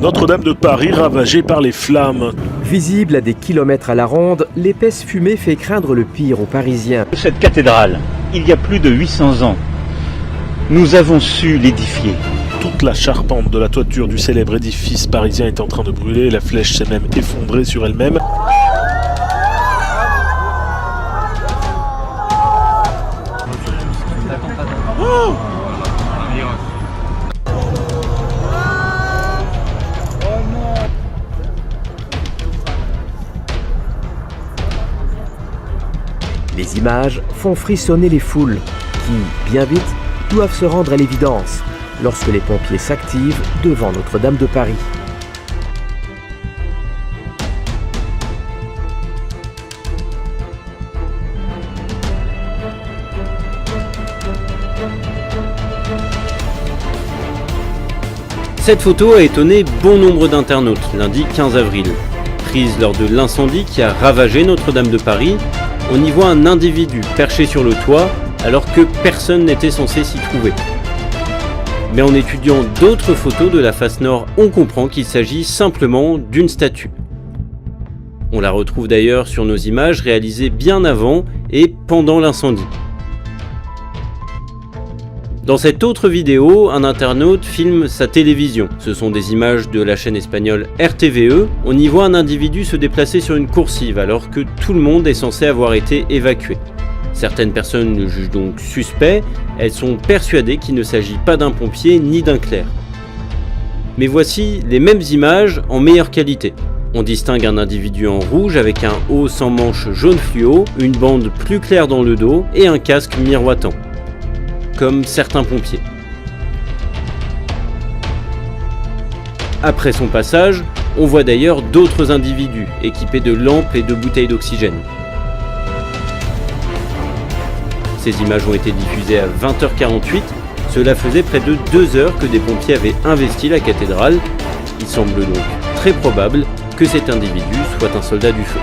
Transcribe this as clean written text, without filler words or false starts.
Notre-Dame de Paris ravagée par les flammes. Visible à des kilomètres à la ronde, l'épaisse fumée fait craindre le pire aux Parisiens. Cette cathédrale, il y a plus de 800 ans, nous avons su l'édifier. Toute la charpente de la toiture du célèbre édifice parisien est en train de brûler. La flèche s'est même effondrée sur elle-même. Les images font frissonner les foules qui, bien vite, doivent se rendre à l'évidence lorsque les pompiers s'activent devant Notre-Dame de Paris. Cette photo a étonné bon nombre d'internautes lundi 15 avril. Prise lors de l'incendie qui a ravagé Notre-Dame de Paris, on y voit un individu perché sur le toit alors que personne n'était censé s'y trouver. Mais en étudiant d'autres photos de la face nord, on comprend qu'il s'agit simplement d'une statue. On la retrouve d'ailleurs sur nos images réalisées bien avant et pendant l'incendie. Dans cette autre vidéo, un internaute filme sa télévision. Ce sont des images de la chaîne espagnole RTVE. On y voit un individu se déplacer sur une coursive alors que tout le monde est censé avoir été évacué. Certaines personnes le jugent donc suspect, elles sont persuadées qu'il ne s'agit pas d'un pompier ni d'un clerc. Mais voici les mêmes images en meilleure qualité. On distingue un individu en rouge avec un haut sans manches jaune fluo, une bande plus claire dans le dos et un casque miroitant, comme certains pompiers. Après son passage, on voit d'ailleurs d'autres individus équipés de lampes et de bouteilles d'oxygène. Ces images ont été diffusées à 20h48, cela faisait près de 2 heures que des pompiers avaient investi la cathédrale. Il semble donc très probable que cet individu soit un soldat du feu.